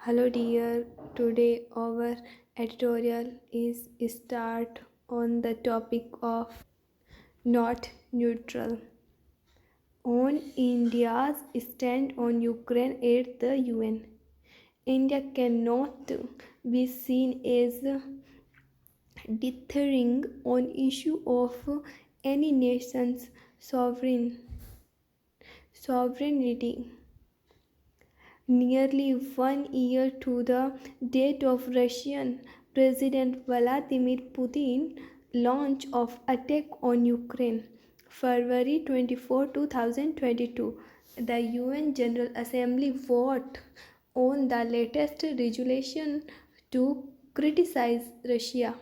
Hello dear, today our editorial is start on the topic of not neutral on India's stand on Ukraine at the UN. India cannot be seen as deterring on issue of any nation's sovereignty. Nearly 1 year to the date of Russian President Vladimir Putin's launch of attack on Ukraine, February 24, 2022, the UN General Assembly voted on the latest resolution to criticize Russia,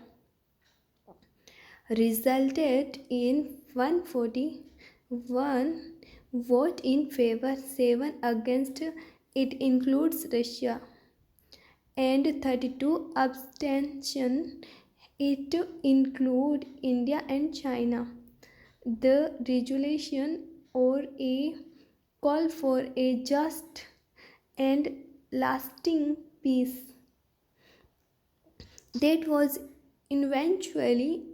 resulted in 141 vote in favor, 7 against. It includes Russia and 32 abstention. It include India and China. The resolution or a call for a just and lasting peace that was eventually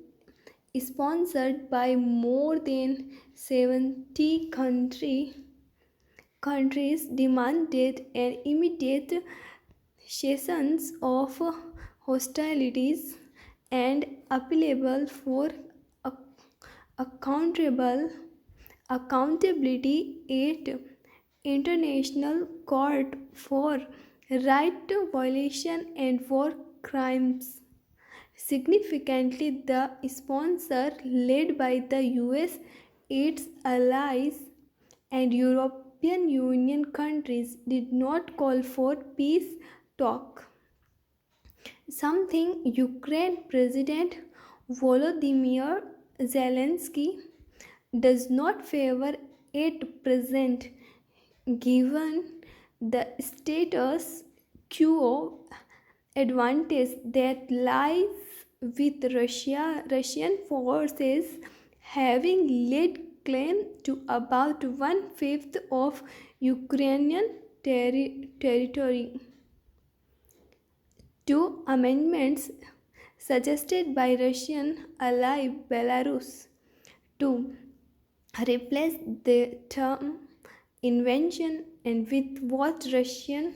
sponsored by more than 70 countries demanded an immediate cessation of hostilities and appealable for accountable accountability at international court for right violation and war crimes. Significantly, the sponsor, led by the US, its allies, and European Union countries, did not call for peace talk, something Ukraine President Volodymyr Zelensky does not favor at present, given the status quo advantage that lies with Russian forces having laid claim to about one-fifth of Ukrainian territory. Two amendments suggested by Russian ally Belarus to replace the term invasion and with what Russia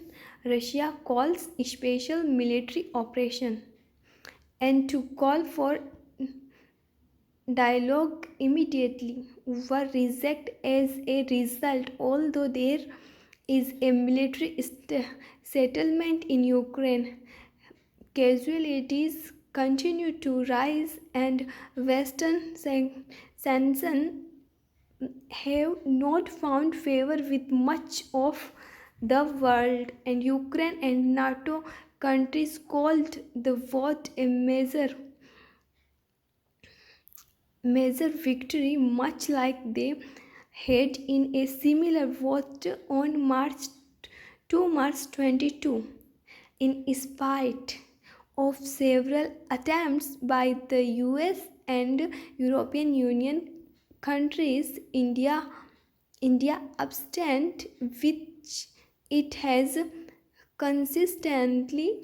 calls a special military operation, and to call for dialogue immediately were rejected as a result. Although there is a military settlement in Ukraine, casualties continue to rise and Western sanctions have not found favor with much of the world, and Ukraine and NATO countries called the vote a major victory, much like they had in a similar vote on March 22. In spite of several attempts by the US and European Union countries, India abstained, which it has consistently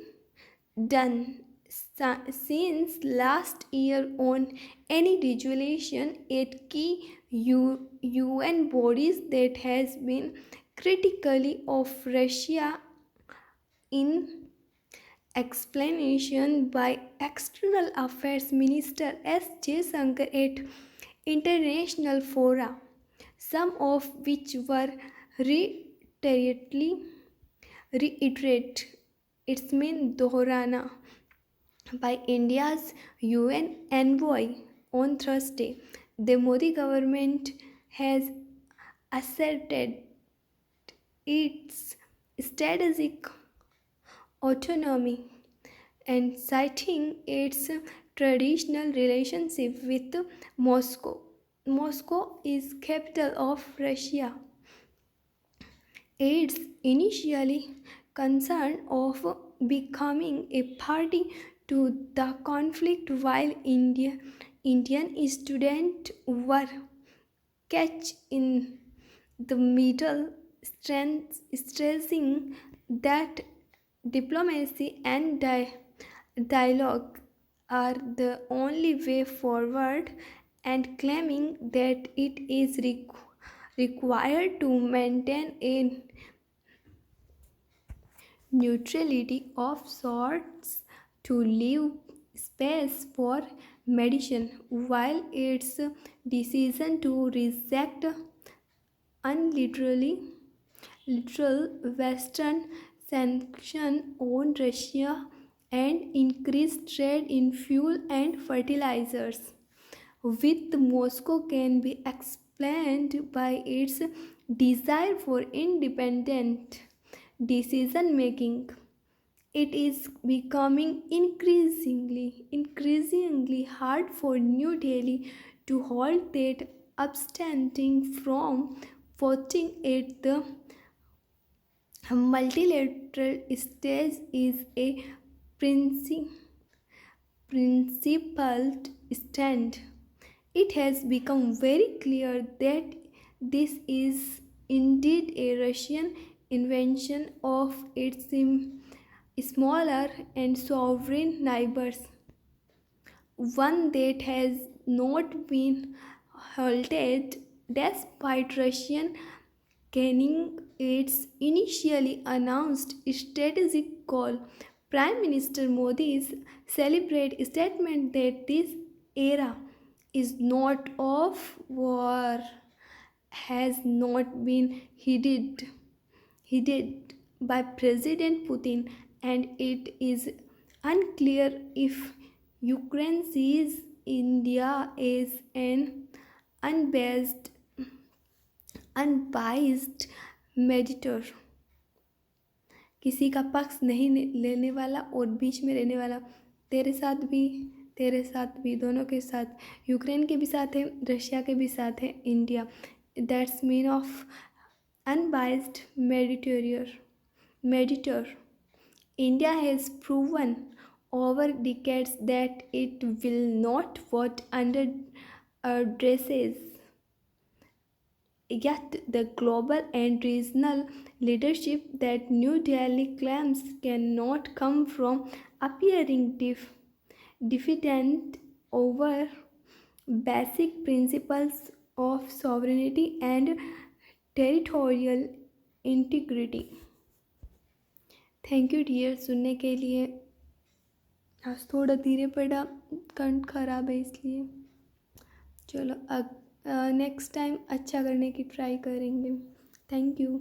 done since last year on any resolution at key UN bodies that has been critically of Russia. In explanation by External Affairs Minister S. Jaishankar at international fora, some of which were reiterate its main dohrana by India's UN envoy on Thursday. The Modi government has asserted its strategic autonomy and citing its traditional relationship with Moscow. Moscow is capital of Russia. Its initially concern of becoming a party to the conflict, while Indian students were catch in the middle, stressing that Diplomacy and dialogue are the only way forward, and claiming that it is required to maintain a neutrality of sorts to leave space for medicine, while its decision to reject unliterally literal Western sanction on Russia and increase trade in fuel and fertilizers with Moscow can be explained by its desire for independent decision making. It is becoming increasingly hard for New Delhi to hold that abstaining from voting at the multilateral stage is a princi- principled stand. It has become very clear that this is indeed a Russian invention of its smaller and sovereign neighbors, one that has not been halted despite Russian canning its initially announced strategic goal. Prime Minister Modi's celebrate statement that this era is not of war has not been heeded by President Putin, and it is unclear if Ukraine sees India as an unbiased, unbiased mediator, किसी का पक्ष नहीं लेने वाला और बीच में रहने वाला, तेरे साथ भी तेरे साथ भी, दोनों के साथ, यूक्रेन के भी साथ है, रशिया के भी साथ है India. That's mean of unbiased mediator. India has proven over decades that it will not vote under addresses. Yet the global and regional leadership that New Delhi claims cannot come from appearing defiant over basic principles of sovereignty and territorial integrity. Thank you dear सुनने के लिए. आज थोड़ा धीरे पड़ा, कंठ खराब है इसलिए. चलो नेक्स्ट टाइम अच्छा करने की ट्राई करेंगे. Thank you.